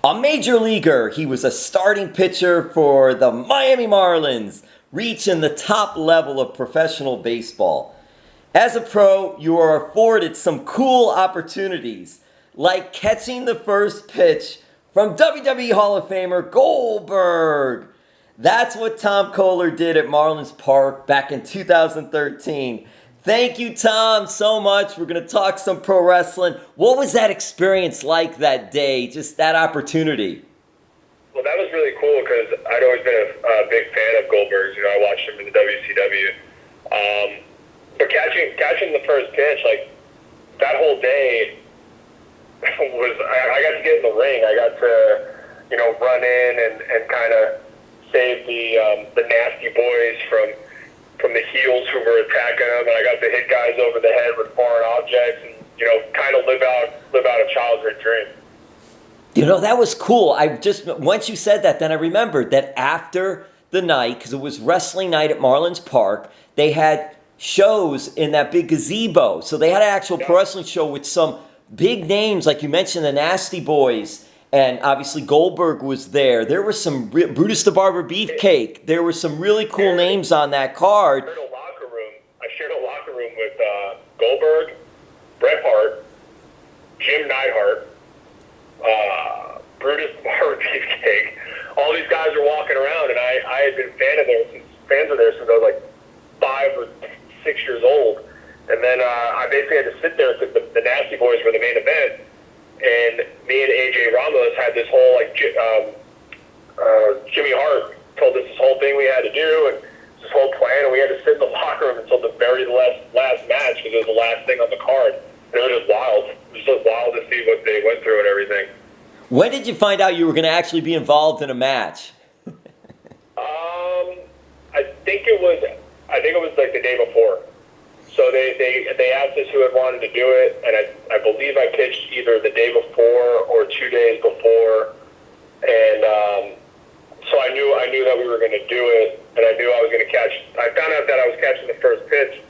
A major leaguer, he was a starting pitcher for the Miami Marlins, reaching the top level of professional baseball. As a pro, you are afforded some cool opportunities, like catching the first pitch from WWE Hall of Famer Goldberg. That's what Tom Koehler did at Marlins Park back in 2013. Thank you, Tom, so much. We're going to talk some pro wrestling. What was that experience like that day, just that opportunity? Well, that was really cool because I'd always been a big fan of Goldberg's. You know, I watched him in the WCW. But catching the first pitch, like, that whole day was, I got to get in the ring. I got to, you know, run in and kind of save the nasty boys from the heels who were attacking them, and I got to hit guys over the head with foreign objects, and you know, kind of live out a childhood dream. You know, that was cool. Once you said that, then I remembered that after the night, because it was wrestling night at Marlins Park, they had shows in that big gazebo. So they had an actual pro wrestling show with some big names, like you mentioned, the Nasty Boys. And obviously Goldberg was there. There was some Brutus the Barber Beefcake. There were some really cool names on that card. I shared a locker room with Goldberg, Bret Hart, Jim Neidhart, Brutus the Barber Beefcake. All these guys are walking around, and I had been fans of theirs since I was like 5 or 6 years old. And then I basically had to sit there because the Nasty Boys were the main event. And me and A.J. Ramos had this whole, like, Jimmy Hart told us this whole thing we had to do, and this whole plan, and we had to sit in the locker room until the very last match because it was the last thing on the card. And it was just wild. It was just wild to see what they went through and everything. When did you find out you were going to actually be involved in a match? I think it was like the day before. So they asked us who had wanted to do it, and I believe I pitched either the day before or 2 days before, and so I knew that we were going to do it, and I knew I was going to catch. I found out that I was catching the first pitch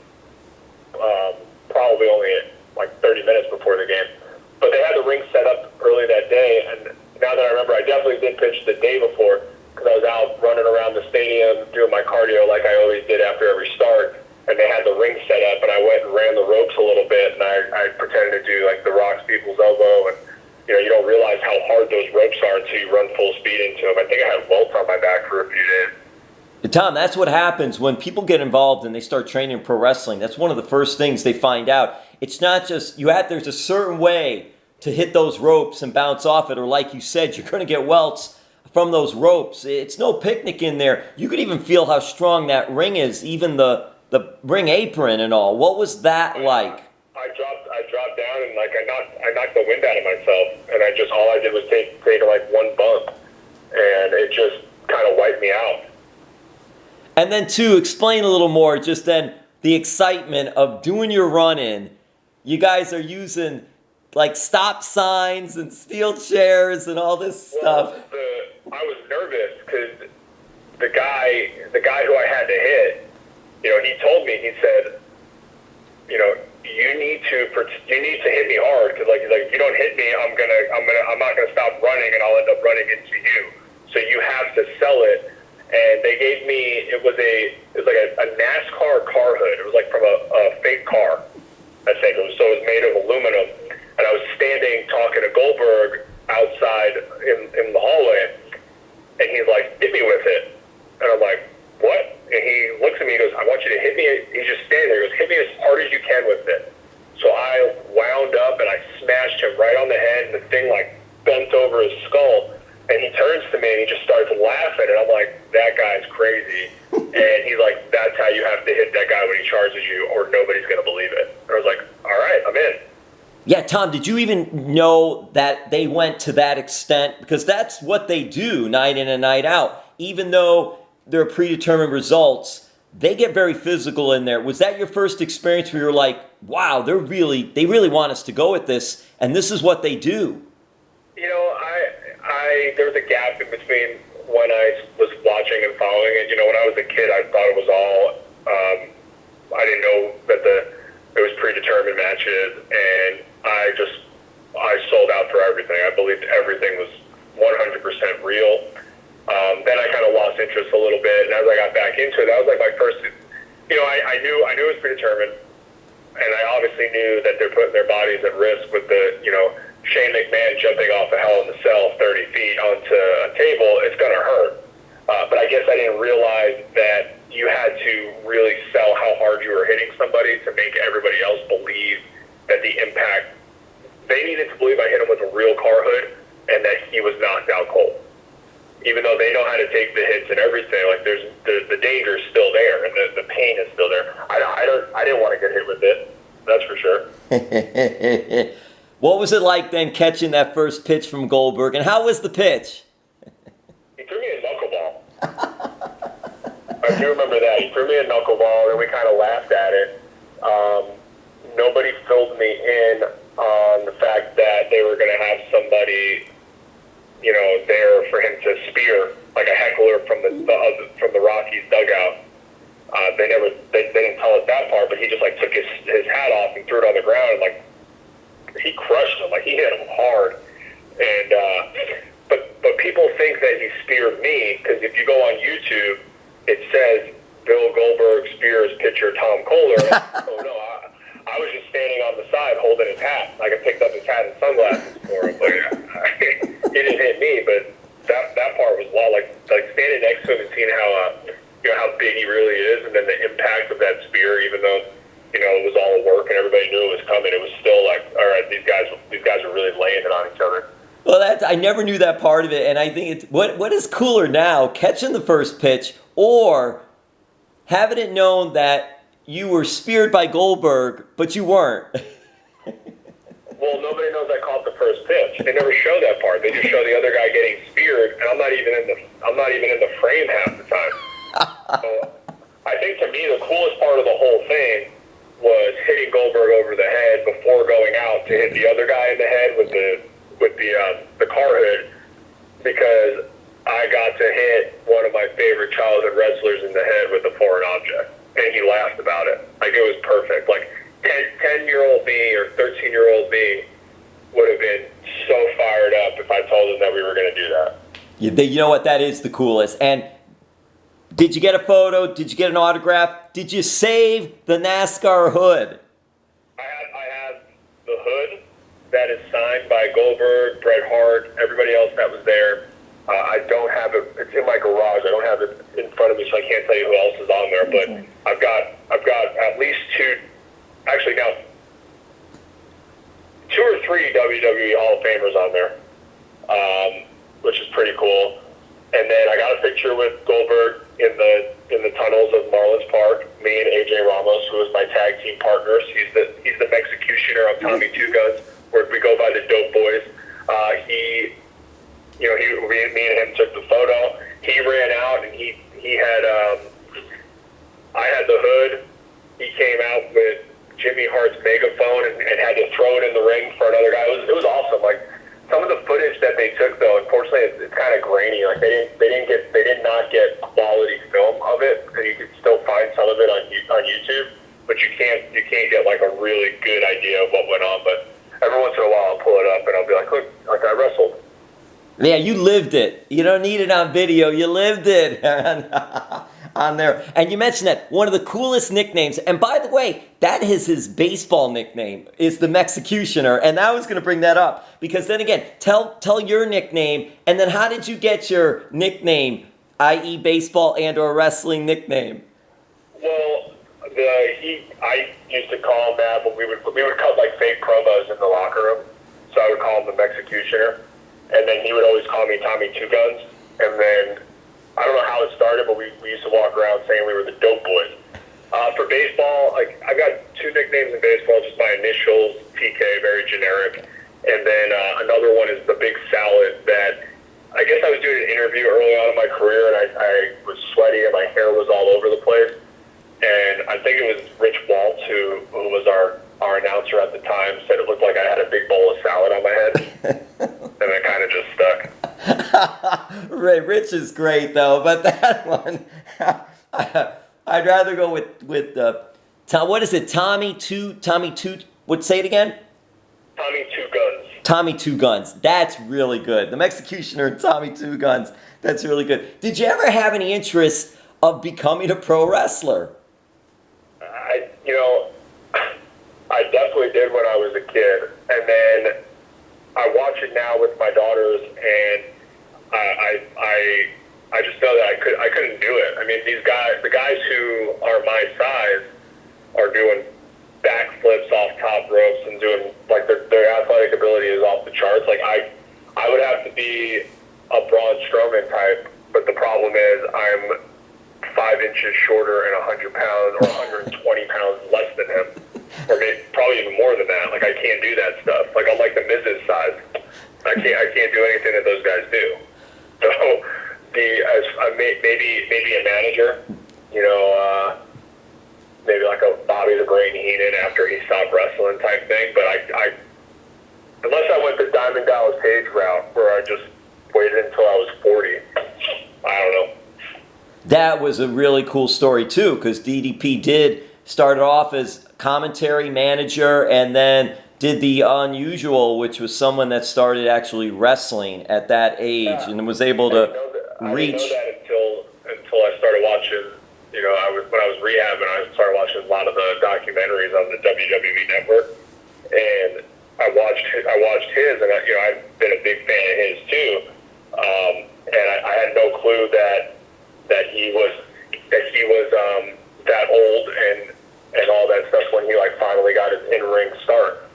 probably only like 30 minutes before the game, but they had the ring set up early that day, and now that I remember, I definitely did pitch the day before because I was out running around the stadium doing my cardio like I always did after every start. And they had the ring set up, and I went and ran the ropes a little bit, and I pretended to do like the Rock's people's elbow, and you know, you don't realize how hard those ropes are until you run full speed into them. I think I had welts on my back for a few days. Tom, that's what happens when people get involved and they start training in pro wrestling. That's one of the first things they find out. It's not just there's a certain way to hit those ropes and bounce off it, or like you said, you're going to get welts from those ropes. It's no picnic in there. You could even feel how strong that ring is, even the ring apron and all. What was that like? I dropped down and like I knocked the wind out of myself, and all I did was take like one bump, and it just kind of wiped me out. And then to explain a little more, just then the excitement of doing your run-in. You guys are using like stop signs and steel chairs and all this stuff. I was nervous because the guy who I had to hit, you know, he told me, he said, you know, you need to hit me hard because like if you don't hit me, I'm not gonna stop running and I'll end up running into you. So you have to sell it. And they gave me, it was like a NASCAR car hood. It was like from a fake car, I think. It was made of aluminum. And I was standing talking to Goldberg outside in the hallway, and he's like, hit me with it. And I'm like, what? And he looks at me and goes, I want you to hit me. He's just standing there. He goes, hit me as hard as you can with it. So I wound up and I smashed him right on the head, and the thing like bent over his skull. And he turns to me and he just starts laughing, and I'm like, that guy's crazy. And he's like, that's how you have to hit that guy when he charges you, or nobody's going to believe it. And I was like, all right, I'm in. Yeah, Tom, did you even know that they went to that extent? Because that's what they do night in and night out. Even though they're predetermined results, they get very physical in there. Was that your first experience where you're like, wow, they really want us to go at this, and this is what they do? You know, there was a gap in between when I was watching and following it. You know, when I was a kid, I thought it was all, I didn't know that it was predetermined matches, and I sold out for everything. I believed everything was 100% real. Then I kind of lost interest a little bit, and as I got back into it, that was like my first. I knew it was predetermined, and I obviously knew that they're putting their bodies at risk with the Shane McMahon jumping off a Hell in the Cell 30 feet onto a table. It's going to hurt, but I guess I didn't realize that you had to really sell how hard you were hitting somebody to make everybody else believe that the impact. They needed to believe I hit him with a real car hood and that he was knocked out cold. Even though they know how to take the hits and everything, like there's the danger is still there and the pain is still there. I didn't want to get hit with it. That's for sure. What was it like then catching that first pitch from Goldberg, and how was the pitch? He threw me a knuckleball. I do remember that. He threw me a knuckleball, and we kind of laughed at it. Nobody filled me in on the fact that they were going to have somebody, there for him to spear, like a heckler from the Rockies dugout. They didn't tell us that part, but he just took his hat off and threw it on the ground, and he crushed him, he hit him hard. And but people think that he speared me, because if you go on YouTube, it says Bill Goldberg spears pitcher Tom Koehler. Oh no, I was just standing on the side holding his hat. I picked up his hat and sunglasses for him. He didn't hit me, but that part was wild. Like standing next to him and seeing how big he really is, and then the impact of that spear, even though it was all work and everybody knew it was coming, it was still all right, these guys are really laying it on each other. Well, I never knew that part of it, and I think it's what is cooler now, catching the first pitch or having it known that you were speared by Goldberg, but you weren't. Well, nobody knows I caught the first pitch. They never show that part. They just show the other guy getting speared, and I'm not even in the frame half the time. So I think to me the coolest part of the whole thing was hitting Goldberg over the head before going out to hit the other guy in the head with the car hood, because I got to hit one of my favorite childhood wrestlers in the head with a foreign object, and he laughed about it. It was perfect. 10-year-old me or 13-year-old me would have been so fired up if I told him that we were going to do that. You know what? That is the coolest. And did you get a photo? Did you get an autograph? Did you save the NASCAR hood? I have the hood that is signed by Goldberg, Bret Hart, everybody else that was there. I don't have it. It's in my garage. I don't have it in front of me, so I can't tell you who else is on there. But I've got at least two or three WWE Hall of Famers on there, which is pretty cool. And then I got a picture with Goldberg in the tunnels of Marlins Park. Me and A.J. Ramos, who was my tag team partners. He's the Mexicutioner of Tommy Two Guns, where we go by the Dope Boys. Me and him took the photo. He ran out and he had I had the hood. He came out with Jimmy Hart's megaphone and had to throw it in the ring for another guy. It was awesome. Some of the footage that they took, though, unfortunately, it's kind of grainy. They did not get quality film of it, because you could still find some of it on YouTube, but you can't get a really good idea of what went on. But every once in a while, I'll pull it up and I'll be like, look, I wrestled. Yeah, you lived it. You don't need it on video. You lived it on there. And you mentioned that one of the coolest nicknames, and by the way, that is his baseball nickname, is the Mexicutioner. And I was going to bring that up, because then again, tell your nickname, and then how did you get your nickname, i.e. baseball and or wrestling nickname? Well, I used to call him that, but we would cut fake promos in the locker room. So I would call him the Mexicutioner. And then he would always call me Tommy Two Guns. And then, I don't know how it started, but we used to walk around saying we were the Dope Boys. For baseball, I've got two nicknames in baseball, just my initials, TK, very generic. And then another one is the Big Salad, that I guess I was doing an interview early on in my career, and I was sweaty and my hair was all over the place. And I think it was Rich Waltz, who was our announcer at the time, said it looked like I had a big bowl of salad on my head. And it kind of just stuck. Rich is great, though, but that one, I'd rather go with Tom. What is it? Tommy Two? What? Say it again. Tommy Two Guns. Tommy Two Guns. That's really good. The Mexicutioner and Tommy Two Guns. That's really good. Did you ever have any interest of becoming a pro wrestler? I definitely did when I was a kid, and then I watch it now with my daughters, and I just know that I couldn't do it. I mean, the guys who are my size are doing backflips off top ropes and doing, like, their athletic ability is off the charts. Like, I would have to be a Braun Strowman type, but the problem is I'm 5 inches shorter and 100 pounds or 120 pounds less than him, or maybe probably even more than that. Like, I can't do that stuff. Like, I'm like the Miz's size. I can't do anything that those guys do. So maybe a manager, maybe like a Bobby the Brain Heenan after he stopped wrestling type thing. But I unless I went the Diamond Dallas Page route where I just waited until I was 40, I don't know. That was a really cool story too, because DDP did started off as commentary manager and then did the unusual, which was someone that started actually wrestling at that age and was able to reach. I didn't know that until I started watching. When I was rehabbing, I started watching a lot of the documentaries on the WWE Network, and I watched his, and I've been a big fan of his too. And I had no clue that he was that old and all that stuff when he finally got his in-ring start.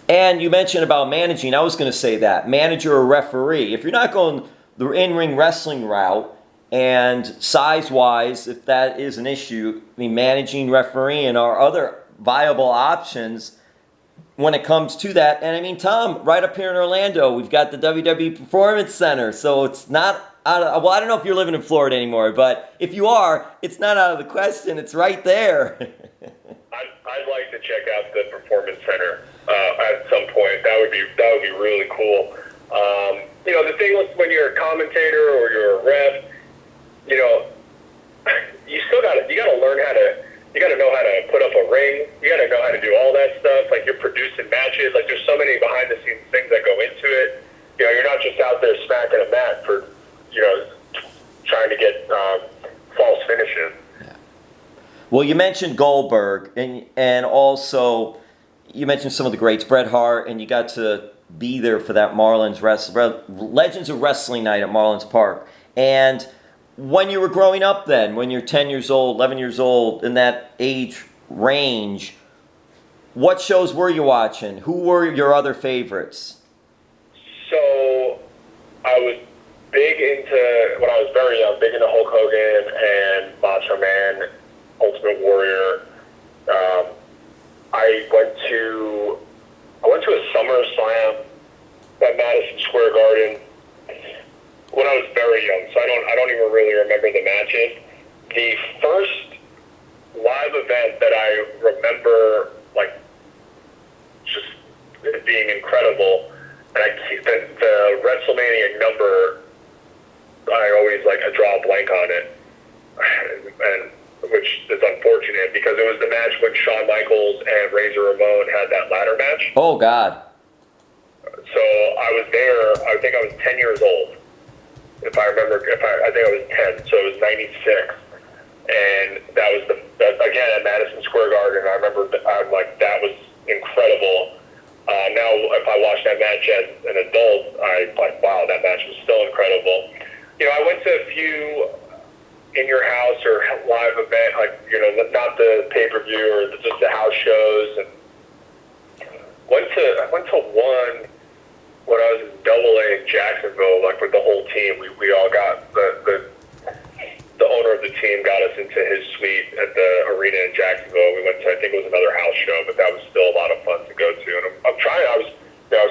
And you mentioned about managing. I was going to say that manager or referee. If you're not going the in-ring wrestling route, and size-wise, if that is an issue, I mean, managing, refereeing are other viable options when it comes to that. And I mean, Tom, right up here in Orlando, we've got the WWE Performance Center, so it's not out of, well, I don't know if you're living in Florida anymore, but if you are, it's not out of the question. It's right there. I'd like to check out the Performance Center at some point. That would be really cool. The thing with when you're a commentator or you're a ref, you gotta learn you gotta know how to put up a ring. You gotta know how to do all that stuff. Like, you're producing matches. Like, there's so many behind the scenes things that go into it. You're not just out there smacking a mat for, trying to get false finishes. Yeah. Well, you mentioned Goldberg, and also you mentioned some of the greats, Bret Hart, and you got to be there for that Marlins Legends of Wrestling night at Marlins Park. And when you were growing up then, when you're 10 years old, 11 years old, in that age range, what shows were you watching? Who were your other favorites? So, I was when I was very young, big into Hulk Hogan and Macho Man, Ultimate Warrior. I went to a SummerSlam at Madison Square Garden when I was very young, so I don't even really remember the matches. The first live event that I remember, just it being incredible, and the WrestleMania number, I draw a blank on it, and which is unfortunate because it was the match when Shawn Michaels and Razor Ramon had that ladder match. Oh, God. So I was there. I think I was 10 years old. If I remember, I think I was 10, so it was 96. And that was again at Madison Square Garden. I remember, that was incredible. Now, if I watch that match as an adult, wow, that match was still incredible. I went to a few in your house or live event, not the pay-per-view or just the house shows. And I went to one when I was in AA in Jacksonville, with the whole team. We all got the owner of the team got us into his suite at the arena in Jacksonville. We went to, I think it was another house show, but that was still a lot of fun to go to. And I'm trying. I was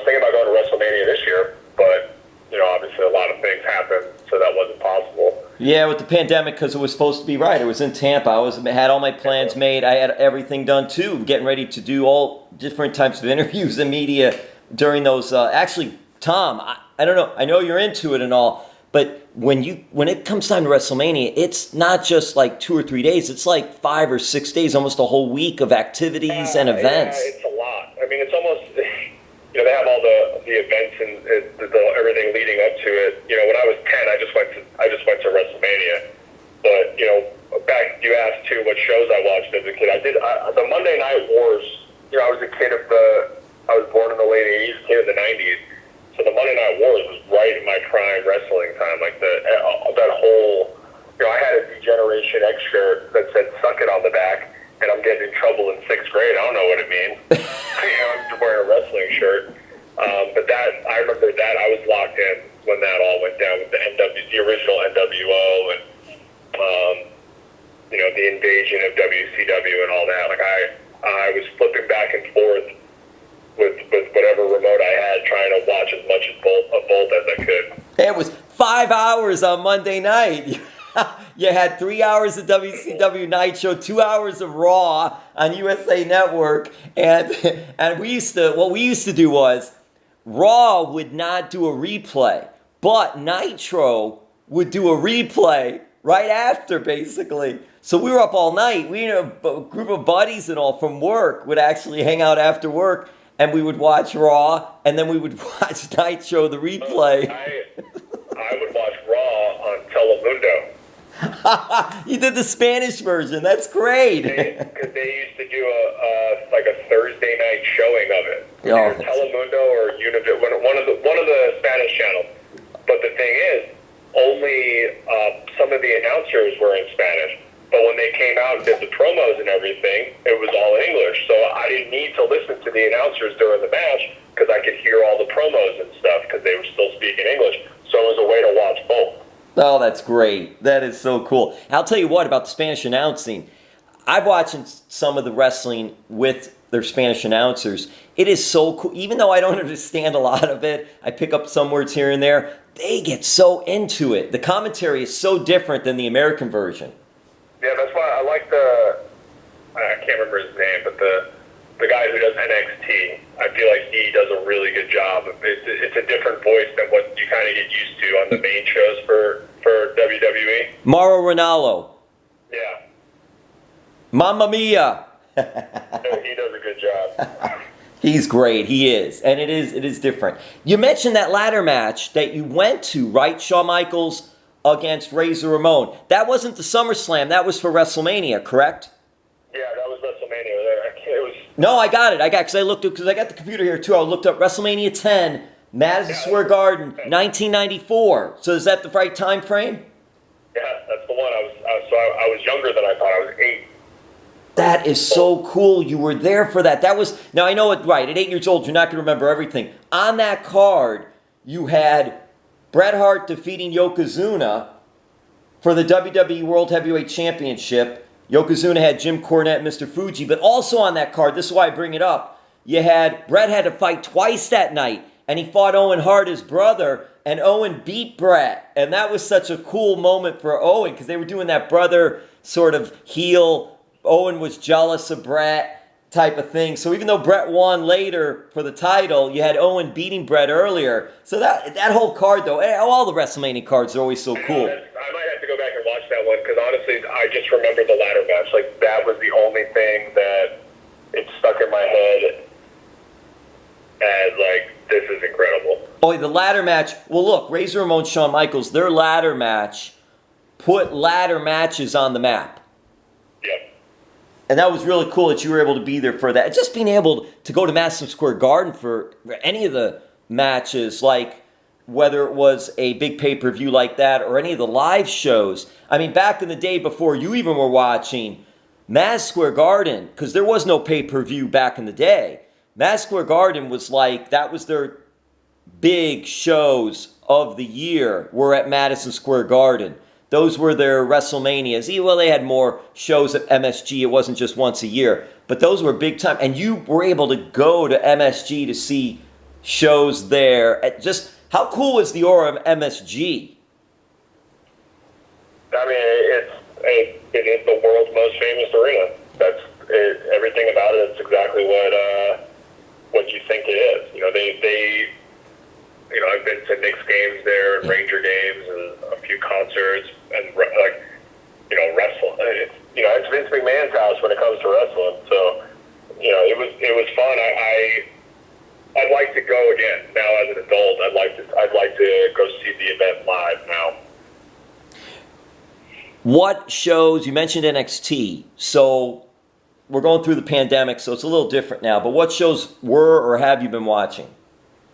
thinking about going to WrestleMania this year, but obviously a lot of things happened, so that wasn't possible. Yeah, with the pandemic, because it was supposed to be right. It was in Tampa. I had all my plans made. I had everything done too, getting ready to do all different types of interviews and media during those. Actually, Tom, I don't know. I know you're into it and all, but when it comes time to WrestleMania, it's not just 2 or 3 days. It's 5 or 6 days, almost a whole week of activities and events. Yeah, it's a lot. I mean, it's almost they have all the events and everything leading up to it. When I was 10, I just went to WrestleMania. But back, you asked too what shows I watched as a kid. The Monday Night Wars. I was a kid I was born in the late 80s, kid in the 90s. So the Monday Night Wars was right in my prime wrestling time. Like that whole, I had a D-Generation X shirt that said "Suck It" on the back, and I'm getting in trouble in 6th grade. I don't know what it means. I'm wearing a wrestling shirt. But I remember that I was locked in when that all went down with the original NWO and the invasion of WCW and all that. Like I was flipping back and forth with whatever remote I had, trying to watch as much of both as I could. It was 5 hours on Monday night. You had 3 hours of WCW Night Show, 2 hours of Raw on USA Network, and what we used to do was Raw would not do a replay, but Nitro would do a replay right after, basically. So we were up all night. We, a group of buddies and all from work, would actually hang out after work, and we would watch Raw, and then we would watch Nitro, the replay. I would watch Raw on Telemundo. You did the Spanish version. That's great. Because they used to do a Thursday night showing of it. Either Telemundo or Univision, one of the Spanish channels. But the thing is, only some of the announcers were in Spanish. But when they came out and did the promos and everything, it was all in English. So I didn't need to listen to the announcers during the match because I could hear all the promos and stuff because they were still speaking English. So it was a way to watch both. Oh, that's great. That is so cool. I'll tell you what about the Spanish announcing. I've watched some of the wrestling with their Spanish announcers. It is so cool. Even though I don't understand a lot of it, I pick up some words here and there. They get so into it. The commentary is so different than the American version. Yeah, that's why I like I can't remember his name, but the guy who does NXT, I feel like he does a really good job. It's a different voice than what you kind of get used to on the main shows for WWE. Mauro Ranallo. Yeah. Mamma Mia. He does a good job. He's great. He is. And it is different. You mentioned that ladder match that you went to, right? Shawn Michaels against Razor Ramon. That wasn't the SummerSlam. That was for WrestleMania, correct? Yeah, that was WrestleMania. No, I got it. Because I looked up, because I got the computer here too. I looked up WrestleMania 10, Madison Square Garden, 1994. So is that the right time frame? Yeah, that's the one. I was younger than I thought. I was 8. That is so cool. You were there for that. Now I know it, right. At 8 years old, you're not going to remember everything. On that card, you had Bret Hart defeating Yokozuna for the WWE World Heavyweight Championship. Yokozuna had Jim Cornette and Mr. Fuji. But also on that card, this is why I bring it up, Bret had to fight twice that night. And he fought Owen Hart, his brother, and Owen beat Bret. And that was such a cool moment for Owen because they were doing that brother sort of heel. Owen was jealous of Bret type of thing. So even though Bret won later for the title, you had Owen beating Bret earlier. So that whole card, though, all the WrestleMania cards are always so cool. I might have to go back and watch that one because honestly, I just remember the ladder match. Like that was the only thing that it stuck in my head as like, this is incredible. Oh, the ladder match. Well, look, Razor Ramon, Shawn Michaels, their ladder match put ladder matches on the map. Yep. And that was really cool that you were able to be there for that. Just being able to go to Madison Square Garden for any of the matches, like whether it was a big pay-per-view like that or any of the live shows. I mean, back in the day before you even were watching, Madison Square Garden, because there was no pay-per-view back in the day, Madison Square Garden was like, that was their big shows of the year were at Madison Square Garden. Those were their WrestleManias. Well, they had more shows at MSG. It wasn't just once a year. But those were big time. And you were able to go to MSG to see shows there. Just how cool is the aura of MSG? I mean, it is the world's most famous arena. That's it, everything about it. It's exactly what you think it is. I've been to Knicks games there and Ranger games and a few concerts and wrestling. It's Vince McMahon's house when it comes to wrestling. So, it was fun. I'd like to go What shows, you mentioned NXT, so we're going through the pandemic, so it's a little different now, but what shows were or have you been watching?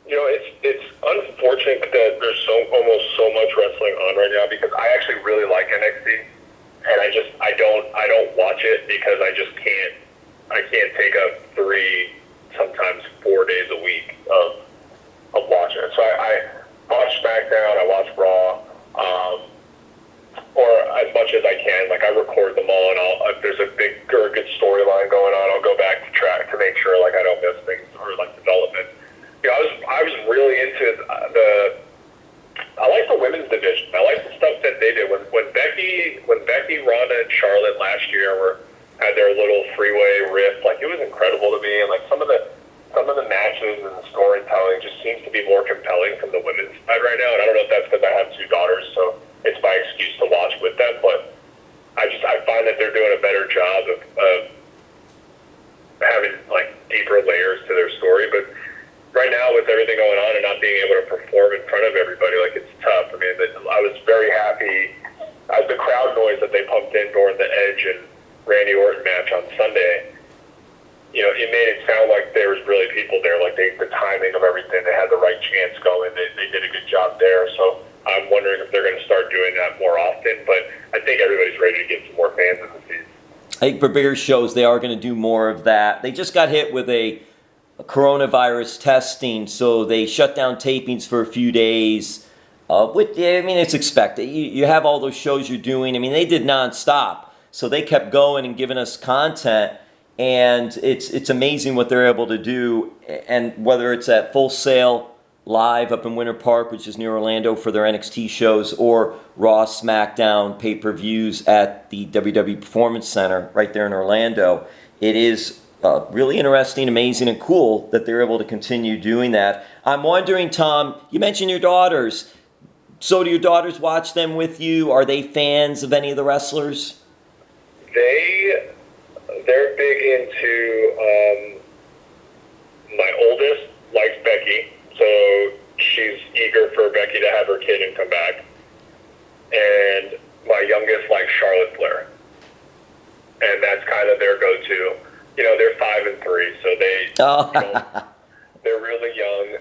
You know, it's unfortunate that there's almost so much wrestling on right now because I actually really like NXT, and I don't watch it because I can't take up 3, sometimes 4 days a week of watching it. So I watch SmackDown, I watch Raw, or as much as I can. Like, I record them all, and if there's a big or a good storyline going on, I'll go back to track to make sure like I don't miss things or like development. You know, I was really into I like the women's division. I like the stuff that they did when Becky, Ronda, and Charlotte last year had their little freeway riff. Like, it was incredible to me, and like some of the matches and the storytelling just seems to be more compelling from the women's side right now. And I don't know if that's because I have 2 daughters, so it's my excuse to watch with them. But I find that they're doing a better job of having like deeper layers to their story. But right now, with everything going on and not being able to perform in front of everybody, like, it's tough. I mean, I was very happy as the crowd noise that they pumped in during the Edge and Randy Orton match on Sunday. You know, it made it sound like there was really people there. Like, the timing of everything, they had the right chants going. They did a good job there. So I'm wondering if they're going to start doing that more often. But I think everybody's ready to get some more fans in the seats. I think for bigger shows, they are going to do more of that. They just got hit with a coronavirus testing, so they shut down tapings for a few days. I mean, it's expected. You have all those shows you're doing. I mean, they did nonstop, so they kept going and giving us content, and it's amazing what they're able to do. And whether it's at Full Sail Live up in Winter Park, which is near Orlando, for their NXT shows, or Raw, SmackDown pay-per-views at the WWE Performance Center right there in Orlando, it is really interesting, amazing, and cool that they're able to continue doing that. I'm wondering, Tom, you mentioned your daughters. So do your daughters watch them with you? Are they fans of any of the wrestlers? They're big into, my oldest likes Becky, so she's eager for Becky to have her kid and come back. And my youngest likes Charlotte Flair. And that's kind of their go-to. You know, they're 5 and 3, so they're really young.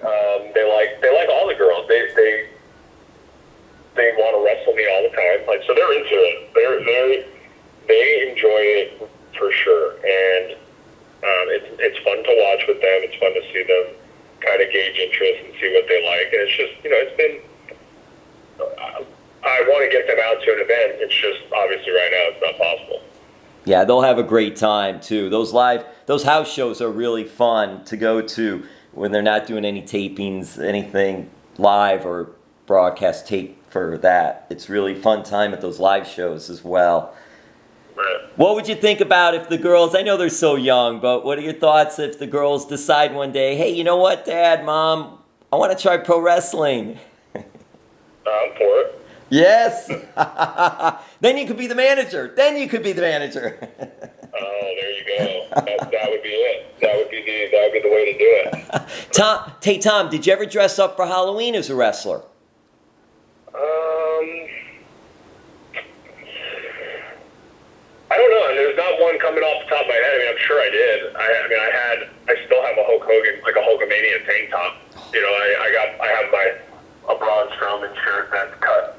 They like all the girls. They want to wrestle me all the time. Like, so they're into it. They enjoy it for sure, and it's fun to watch with them. It's fun to see them kind of gauge interest and see what they like. And it's just, you know, it's been. I want to get them out to an event. It's just obviously right now it's not possible. Yeah, they'll have a great time too. Those house shows are really fun to go to when they're not doing any tapings, anything live or broadcast tape for that. It's really fun time at those live shows as well. Right. What would you think about if the girls, I know they're so young, but what are your thoughts if the girls decide one day, hey, you know what, Dad, Mom, I want to try pro wrestling? I'm for it. Yes. Then you could be the manager. Oh, there you go. That would be it. That would be the way to do it. Tom, did you ever dress up for Halloween as a wrestler? I don't know. There's not one coming off the top of my head. I mean, I'm sure I did. I still have a Hulk Hogan, like a Hulkamania tank top. You know, I have a Braun Strowman shirt that's cut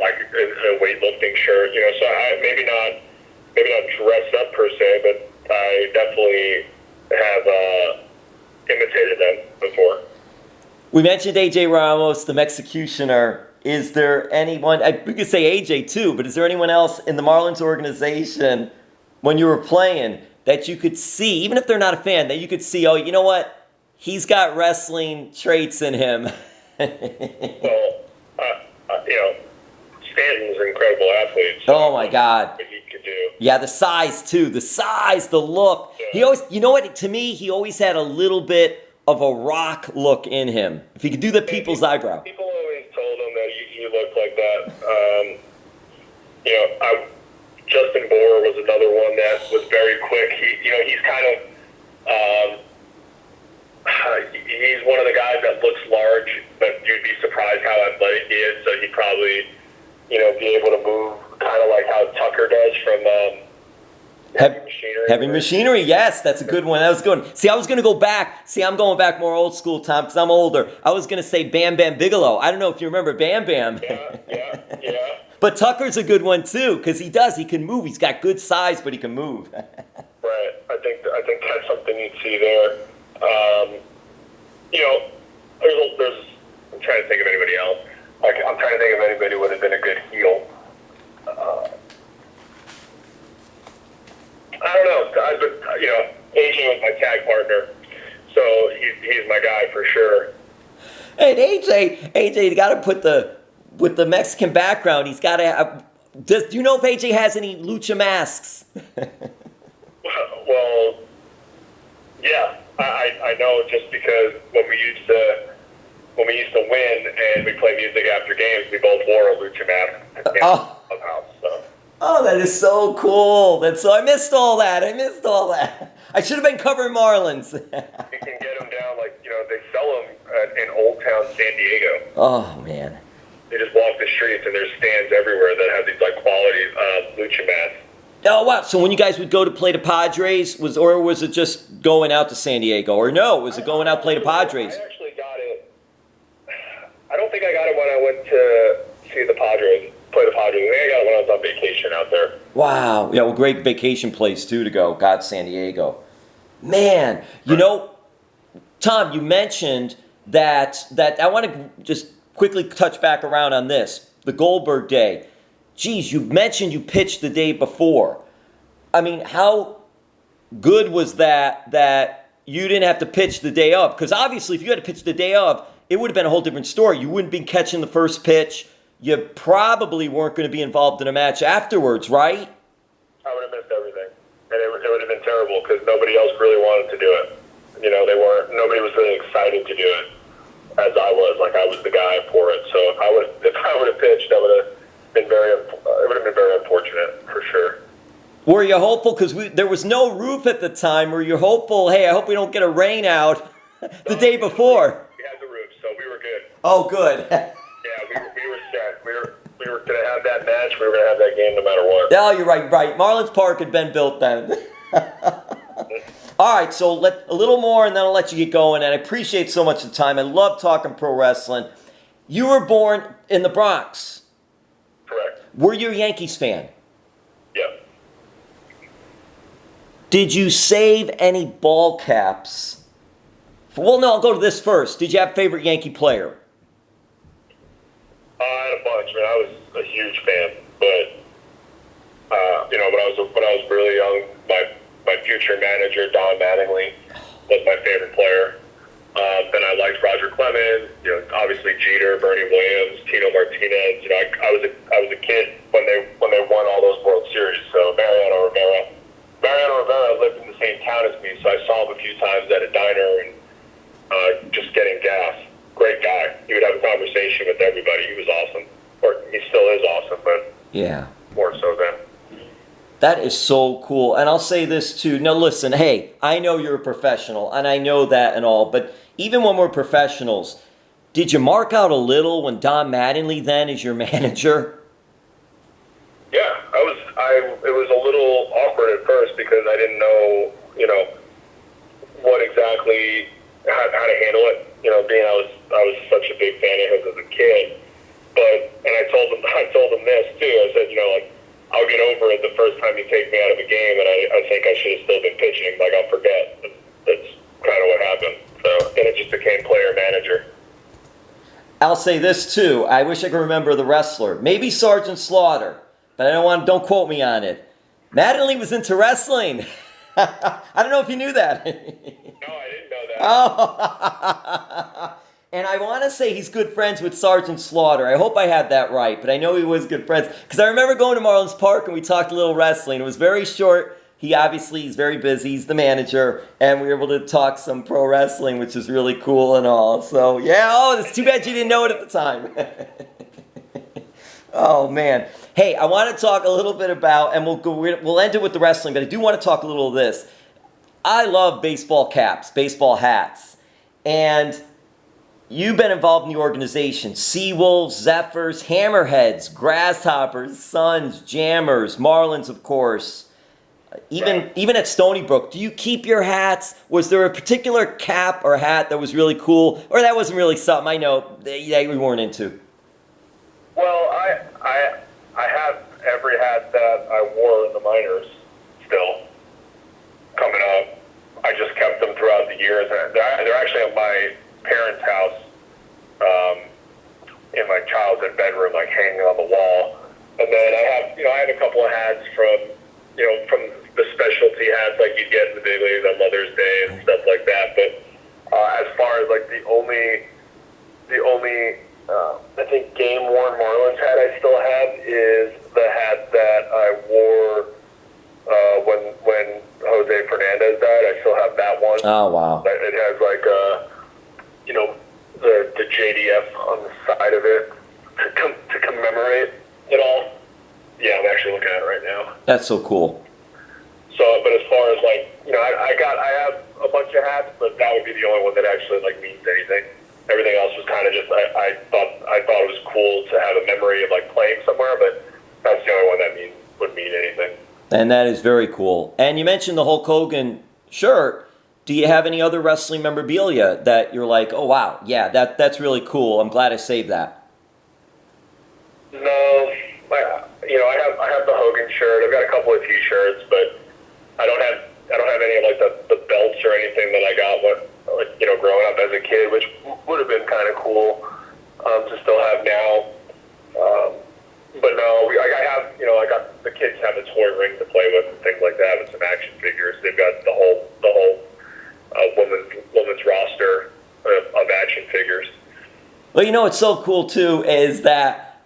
like a weightlifting shirt. You know, so maybe not dressed up per se, but I definitely have imitated them before. We mentioned A.J. Ramos, the Mexicutioner. Is there anyone, we could say A.J. too, but is there anyone else in the Marlins organization when you were playing that you could see, even if they're not a fan, that you could see, oh, you know what, he's got wrestling traits in him? Well, you know, Stanton's an incredible athlete. So oh my God. What he could do. Yeah, the size too, the look. Yeah. He always, you know what, to me, he always had a little bit of a Rock look in him. If he could do the people's eyebrow. People always told him that he looked like that. You know, Justin Bohr was another one that was very quick. He's kind of, he's one of the guys that looks large, but you'd be surprised how athletic he is. So he'd probably, you know, be able to move kind of of like how Tucker does from Heavy Machinery. Heavy Machinery, yes, that's a good one. That was good. See, I was going to go back. See, I'm going back more old school, Tom, because I'm older. I was going to say Bam Bam Bigelow. I don't know if you remember Bam Bam. Yeah. But Tucker's a good one, too, because he can move. He's got good size, but he can move. Right. I think that's something you'd see there. There's I'm trying to think of anybody else. Like, I'm trying to think of anybody who would have been a good heel. I don't know. AJ was my tag partner, so he's my guy for sure. Hey, AJ, you got to put with the Mexican background. He's got to have. Do you know if AJ has any lucha masks? Well, yeah, I know just because when we used to win and we play music after games, we both wore a lucha mask at the clubhouse. So. Oh, that is so cool. I missed all that. I should have been covering Marlins. You can get them down, they sell them in Old Town San Diego. Oh, man. They just walk the streets and there's stands everywhere that have these quality lucha masks. Oh, wow. So when you guys would go to play the Padres, was it just going out to San Diego? Or no, was it going out to play the Padres? I actually got it. I don't think I got it when I went to see the Padres. Play the Padres. I think I got it when I was on vacation out there. Wow. Yeah, well, great vacation place, too, to go. God, San Diego. Man, Tom, you mentioned that I want to just quickly touch back around on this. The Goldberg day. Geez, you mentioned you pitched the day before. I mean, how good was that you didn't have to pitch the day of? Because obviously, if you had to pitch the day of, it would have been a whole different story. You wouldn't be catching the first pitch. You probably weren't going to be involved in a match afterwards, right? I would have missed everything. And it would have been terrible because nobody else really wanted to do it. Nobody was really excited to do it as I was. I was the guy for it. So if I would have pitched, it would have been very unfortunate for sure. Were you hopeful? Because there was no roof at the time. Were you hopeful, hey, I hope we don't get a rain out the day before? We had the roof, so we were good. Oh, good. Yeah, we were set. We were going to have that match. We were going to have that game no matter what. Oh, you're right. Marlins Park had been built then. All right, so a little more, and then I'll let you get going. And I appreciate so much the time. I love talking pro wrestling. You were born in the Bronx. Correct. Were you a Yankees fan? Yeah. Did you save any ball caps? Well, no, I'll go to this first. Did you have a favorite Yankee player? I had a bunch. I was a huge fan, but when I was really young, my future manager Don Mattingly was my favorite player. Then I liked Roger Clemens. Obviously Jeter, Bernie Williams, Tino Martinez. I was a kid when they won all those World Series. So Mariano Rivera lived in the same town as me, so I saw him a few times at a diner and just getting gas. Great guy. He would have a conversation with everybody. He was awesome. Or he still is awesome, but yeah, more so then. That is so cool. And I'll say this too. Now listen, hey, I know you're a professional, and I know that and all, but even when we're professionals, did you mark out a little when Don Mattingly then is your manager? Yeah, it was a little awkward at first because I didn't know, what exactly, how to handle it. Being I was such a big fan of him as a kid. And I told him this too. I said, I'll get over it the first time you take me out of a game, and I think I should have still been pitching. I'll forget. That's kind of what happened. So then it just became player manager. I'll say this too. I wish I could remember the wrestler. Maybe Sergeant Slaughter, but don't quote me on it. Mattingly was into wrestling. I don't know if you knew that. No, I didn't know that. Oh. And I want to say he's good friends with Sergeant Slaughter. I hope I had that right, but I know he was good friends. Because I remember going to Marlins Park and we talked a little wrestling. It was very short. He's very busy. He's the manager. And we were able to talk some pro wrestling, which is really cool and all. So, yeah, it's too bad you didn't know it at the time. Oh, man. Hey, I want to talk a little bit about, and we'll end it with the wrestling, but I do want to talk a little of this. I love baseball caps, baseball hats. And you've been involved in the organization. Seawolves, Zephyrs, Hammerheads, Grasshoppers, Suns, Jammers, Marlins, of course. Even at Stony Brook, do you keep your hats? Was there a particular cap or hat that was really cool, or that wasn't really something I know that we weren't into? Well, I have every hat that I wore in the minors still coming up. I just kept them throughout the years. They're actually at my parents' house in my childhood bedroom, like hanging on the wall. And then I have a couple of hats from the specialty hats like you'd get in the big leagues on Mother's Day and stuff like that. But as far as like the only I think game worn Marlins hat I still have is the hat that I wore when Jose Fernandez died. I still have that one. Oh wow! It has like the JDF on the side of it to commemorate it all. Yeah, I'm actually looking at it right now. That's so cool. So, but as far as like, I have a bunch of hats, but that would be the only one that actually like means anything. Everything else was kind of just, I thought it was cool to have a memory of like playing somewhere, but that's the only one that would mean anything. And that is very cool. And you mentioned the Hulk Hogan shirt. Do you have any other wrestling memorabilia that you're like, oh wow, yeah, that's really cool. I'm glad I saved that. No, I have the Hogan shirt. I've got a couple of T-shirts, but I don't have any of like the belts or anything that I got growing up as a kid, which would have been kind of cool to still have now. But no, I got the kids have a toy ring to play with and things like that, with some action figures. They've got the whole women's roster of action figures. Well, what's so cool too is that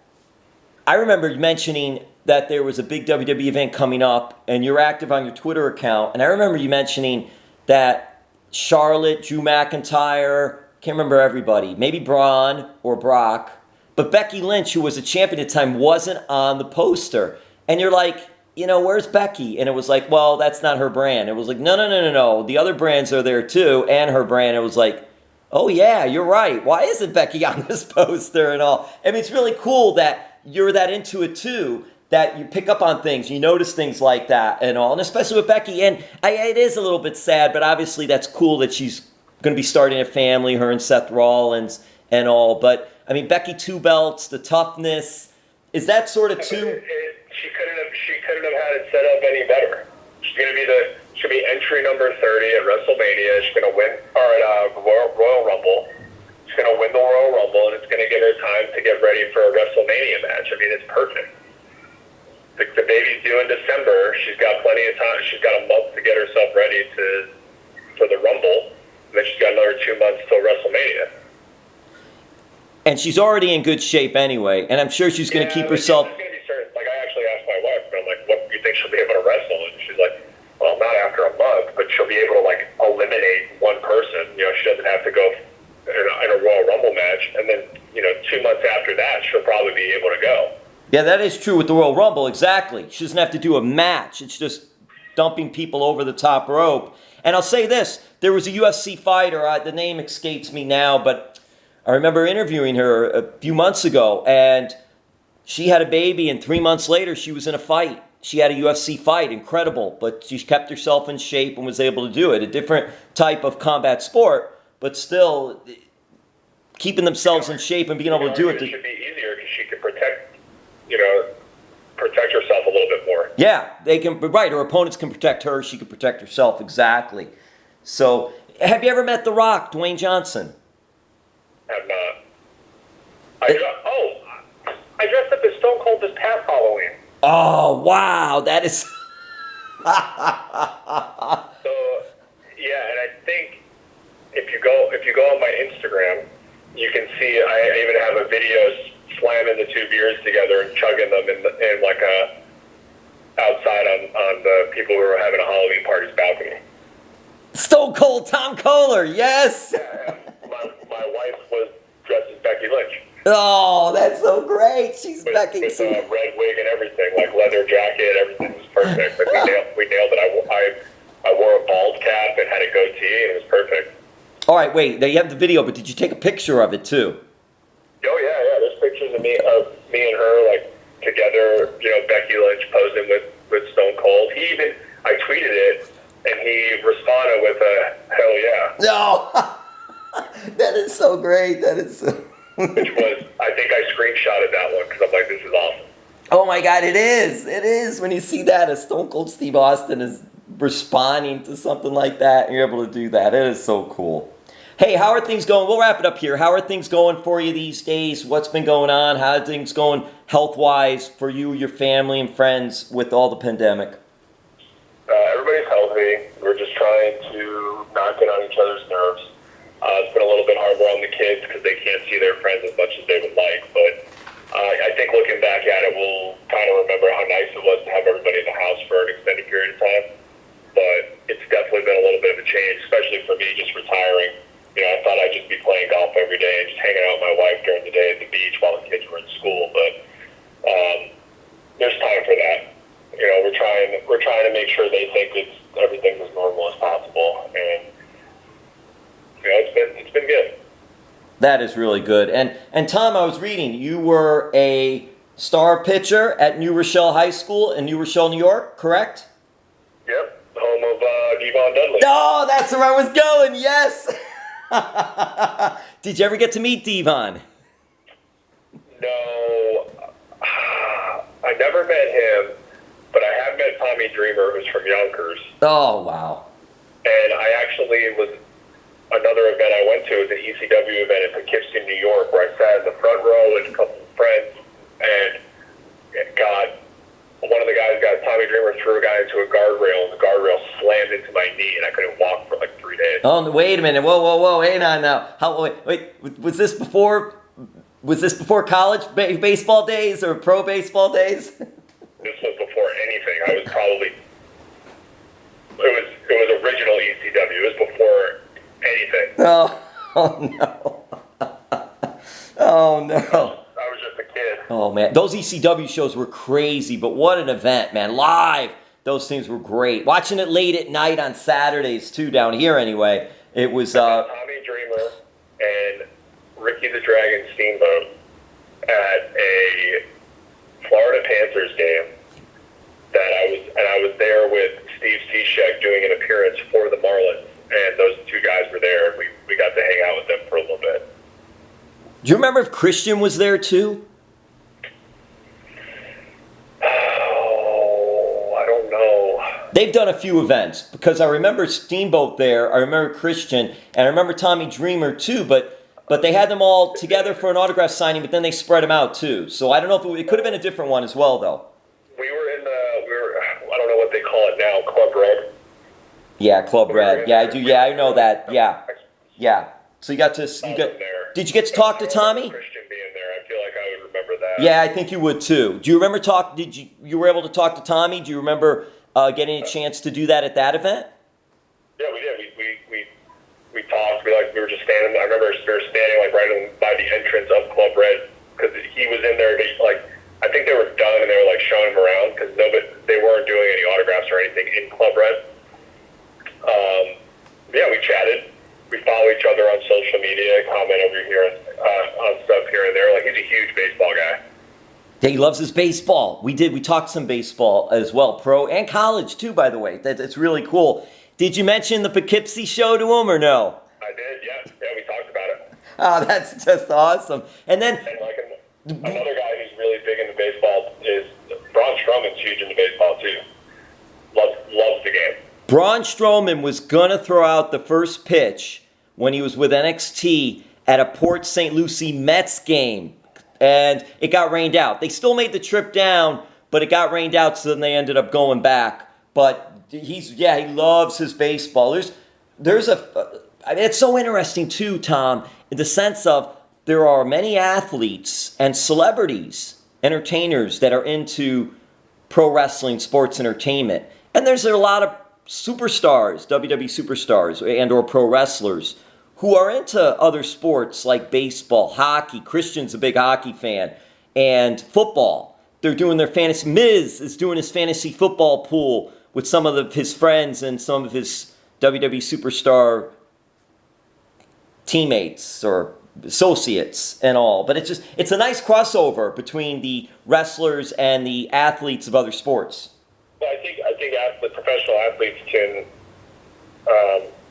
I remember mentioning that there was a big WWE event coming up, and you're active on your Twitter account. And I remember you mentioning that Charlotte, Drew McIntyre, can't remember everybody, maybe Braun or Brock, but Becky Lynch, who was a champion at the time, wasn't on the poster. And you're like, where's Becky? And it was like, well, that's not her brand. It was like, no. The other brands are there too, and her brand. It was like, oh yeah, you're right. Why isn't Becky on this poster and all? I mean, it's really cool that you're that into it too, that you pick up on things, you notice things like that and all, and especially with Becky. And it is a little bit sad, but obviously that's cool that she's going to be starting a family, her and Seth Rollins and all. But, I mean, Becky 2 belts, the toughness, is that sort of too... She couldn't have had it set up any better. She'll be entry number 30 at WrestleMania. She's going to win, or at Royal Rumble. She's going to win the Royal Rumble, and it's going to give her time to get ready for a WrestleMania match. I mean, it's perfect. The baby's due in December. She's got plenty of time. She's got a month to get herself ready for the Rumble. And then she's got another 2 months till WrestleMania. And she's already in good shape anyway. And I'm sure she's going to keep herself... There's going to be certain... Like, I actually asked my wife, and I'm like, what do you think she'll be able to wrestle? And she's like, well, not after a month, but she'll be able to, like, eliminate one person. She doesn't have to go in a Royal Rumble match. And then, 2 months after that, she'll probably be able to go. Yeah, that is true with the Royal Rumble, exactly. She doesn't have to do a match. It's just dumping people over the top rope. And I'll say this, there was a UFC fighter, the name escapes me now, but I remember interviewing her a few months ago, and she had a baby, and 3 months later she was in a fight. She had a UFC fight, incredible, but she kept herself in shape and was able to do it. A different type of combat sport, but still keeping themselves in shape and being able to do it. It should be easier because she could protect herself a little bit more. Yeah, they can. Right, her opponents can protect her. She can protect herself. Exactly. So, have you ever met The Rock, Dwayne Johnson? Have not. I dressed up as Stone Cold this past Halloween. Oh wow, that is. So yeah, and I think if you go on my Instagram, you can see I even have a video slamming the 2 beers together and chugging them in like a outside on the people who were having a Halloween party's balcony. Stone Cold Tom Koehler, yes. Yeah, my wife was dressed as Becky Lynch. Oh, that's so great. She's Becky. With a red wig and everything, like leather jacket, everything was perfect. Like we nailed it. I wore a bald cap and had a goatee, and it was perfect. All right, wait. Now you have the video, but did you take a picture of it too? Oh yeah. There's pictures of me and her like together. You know, Becky Lynch posing with Stone Cold. I tweeted it, and he responded with a hell yeah. No, that is so great. That is. So... Which was, I think I screenshotted that one because I'm like, this is awesome. Oh my God, it is. It is. When you see that, a Stone Cold Steve Austin is responding to something like that, and you're able to do that. It is so cool. Hey, how are things going? We'll wrap it up here. How are things going for you these days? What's been going on? How are things going health-wise for you, your family, and friends with all the pandemic? Everybody's healthy. We're just trying to not get on each other's nerves. It's been a little bit harder on the kids because they can't see their friends as much as they would like. But I think looking back at it, we'll kind of remember how nice it was to have everybody in the house for an extended period of time. But it's definitely been a little bit of a change, especially for me just retiring. You know, I thought I'd just be playing golf every day and just hanging out with my wife during the day at the beach while the kids were in school. But there's time for that. You know, we're trying to make sure they think everything's as normal as possible, and you know, it's been good. That is really good. And Tom, I was reading, you were a star pitcher at New Rochelle High School in New Rochelle, New York, correct? Yep, home of Devon Dudley. Oh, that's where I was going, yes! Did you ever get to meet Devon? No, I never met him, but I have met Tommy Dreamer, who's from Yonkers. Oh, wow. And I actually was... Another event I went to was an ECW event in Poughkeepsie, New York, where I sat in the front row with a couple of friends, and one of the guys got Tommy Dreamer threw a guy into a guardrail, and the guardrail slammed into my knee, and I couldn't walk for like 3 days. Oh, wait a minute! Whoa! Hang on now. Wait. Was this before college baseball days or pro baseball days? This was before anything. I was probably it was original ECW. It was before anything. Oh no. Oh no. I was just a kid. Oh man, those ECW shows were crazy, but what an event, man. Live, those things were great. Watching it late at night on Saturdays too, down here anyway. It was Tommy Dreamer and Ricky the Dragon Steamboat at a Florida Panthers game I was there with Steve Cishek doing an appearance for the Marlins. And those two guys were there, and we got to hang out with them for a little bit. Do you remember if Christian was there too? Oh, I don't know. They've done a few events, because I remember Steamboat there, I remember Christian, and I remember Tommy Dreamer too, but they had them all together for an autograph signing, but then they spread them out too. So I don't know if it could have been a different one as well, though. I don't know what they call it now, Club Red. Yeah, Club Red. Yeah, I do. Yeah, I know that. Yeah. So did you get to talk to Tommy? Christian being there, I feel like I would remember that. Yeah, I think you would too. Do you remember you were able to talk to Tommy? Do you remember getting a chance to do that at that event? Yeah, we did. We talked. We were just standing. I remember we were standing like right by the entrance of Club Red because he was in there. I think they were done and they were like showing him around because they weren't doing any autographs or anything in Club Red. Yeah, we chatted. We follow each other on social media, comment over here on stuff here and there. Like, he's a huge baseball guy. Yeah, he loves his baseball. We talked some baseball as well, pro and college too, by the way. That's really cool. Did you mention the Poughkeepsie show to him or no? I did, yes. Yeah, we talked about it. Oh, that's just awesome. And then... another guy who's really big into baseball is Braun Strowman's huge into baseball too. Loves the game. Braun Strowman was going to throw out the first pitch when he was with NXT at a Port St. Lucie Mets game, and it got rained out. They still made the trip down, but it got rained out, so then they ended up going back. But he loves his baseball. It's so interesting too, Tom, in the sense of there are many athletes and celebrities, entertainers that are into pro wrestling, sports entertainment. And there's a lot of superstars, WWE superstars, and or pro wrestlers who are into other sports like baseball, hockey. Christian's a big hockey fan, and football. They're doing their fantasy. Miz is doing his fantasy football pool with some of his friends and some of his WWE superstar teammates or associates and all. But it's a nice crossover between the wrestlers and the athletes of other sports. Well, I think the professional athletes can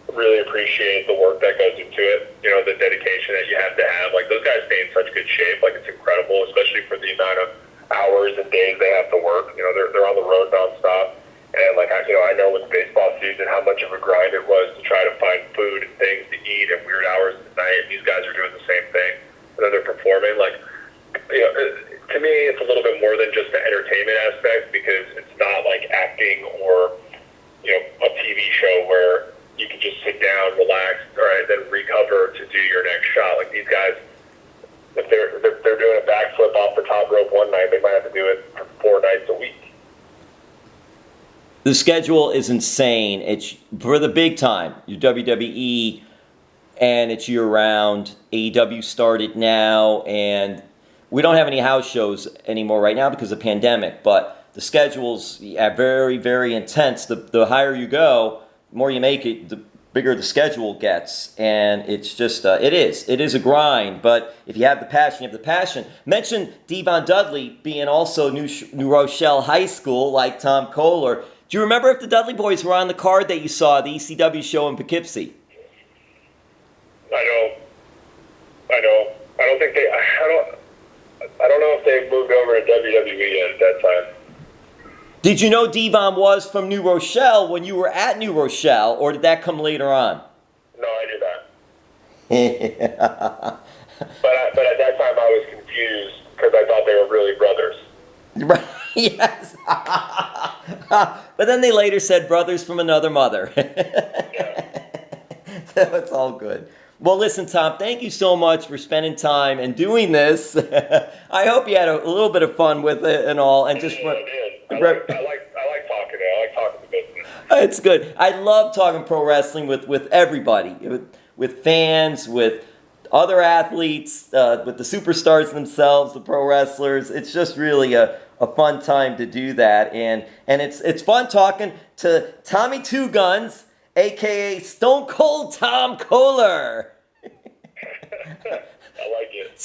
really appreciate the work that goes into it. You know, the dedication that you have to have. Like, those guys stay in such good shape. Like, it's incredible, especially for the amount of hours and days they have to work. You know, they're on the road nonstop. And, like, I know with baseball season how much of a grind it was to try to find food and things to eat at weird hours of the night. And these guys are doing the same thing. And then they're performing. Like, you know, to me, it's a little bit more than just the entertainment aspect, because it's not like acting or, you know, a TV show where you can just sit down, relax, all right, then recover to do your next shot. Like, these guys, if they're doing a backflip off the top rope one night, they might have to do it for 4 nights a week. The schedule is insane. It's for the big time. Your WWE, and it's year-round. AEW started now, and we don't have any house shows anymore right now because of the pandemic, but the schedule's very, very intense. The higher you go, the more you make it, the bigger the schedule gets. And it's just, it is a grind. But if you have the passion, you have the passion. Mention Devon Dudley being also New Rochelle High School, like Tom Koehler. Do you remember if the Dudley boys were on the card that you saw at the ECW show in Poughkeepsie? I don't think they, I don't know if they moved over to WWE yet at that time. Did you know Devon was from New Rochelle when you were at New Rochelle, or did that come later on? No, I knew that. But at that time I was confused because I thought they were really brothers. Right, yes. But then they later said brothers from another mother. Yeah. So it's all good. Well, listen, Tom, thank you so much for spending time and doing this. I hope you had a little bit of fun with it and all. And just I did. I like talking. I like talking the business. It's good. I love talking pro wrestling with everybody, with fans, with other athletes, with the superstars themselves, the pro wrestlers. It's just really a fun time to do that. And it's fun talking to Tommy Two Guns, a.k.a. Stone Cold Tom Koehler. I like it.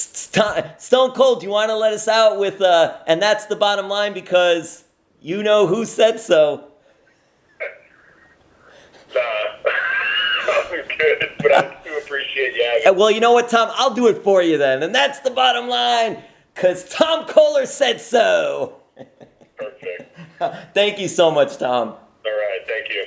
Stone Cold, do you want to let us out with, and that's the bottom line because you know who said so. Nah, I'm good, but I do appreciate you having me. Well, you know what, Tom? I'll do it for you then, and that's the bottom line because Tom Koehler said so. Perfect. Thank you so much, Tom. All right, thank you.